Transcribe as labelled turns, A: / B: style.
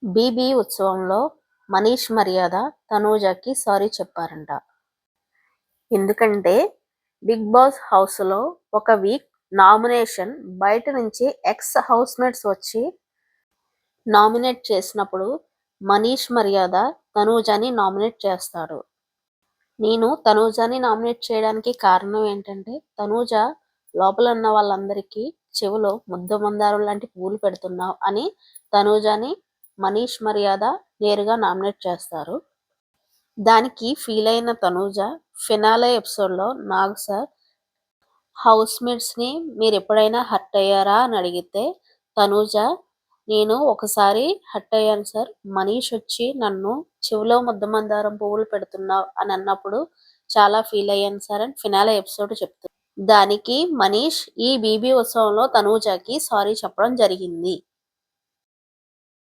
A: BB ఉత్సవంలో మనీష్ మర్యాద తనూజకి sorry చెప్పారంట. ఎందుకంటే బిగ్ బాస్ హౌస్లో ఒక వీక్ నామినేషన్ బయట నుంచి ఎక్స్ హౌస్ మేట్స్ వచ్చి నామినేట్ చేసినప్పుడు మనీష్ మర్యాద తనూజని నామినేట్ చేస్తాడు. నేను తనూజని నామినేట్ చేయడానికి కారణం ఏంటంటే తనూజ లోపల ఉన్న వాళ్ళందరికీ చెవిలో ముద్దమందారం లాంటి పువ్వులు పెడుతున్నావు అని తనూజని మనీష్ మర్యాద నేరుగా నామినేట్ చేస్తారు. దానికి ఫీల్ అయిన తనూజ ఫినాలే ఎపిసోడ్లో నాగ్ సార్ హౌస్ మేట్స్ని మీరు ఎప్పుడైనా హర్ట్ అయ్యారా అని అడిగితే తనూజ నేను ఒకసారి హర్ట్ అయ్యాను సార్, మనీష్ వచ్చి నన్ను చెవిలో ముద్దమందారం పువ్వులు పెడుతున్నావు అని అన్నప్పుడు చాలా ఫీల్ అయ్యాను సార్ అని ఫినాలే ఎపిసోడ్ చెప్తుంది. దానికి మనీష్ ఈ బీబీ ఉత్సవంలో తనూజకి సారీ చెప్పడం జరిగింది.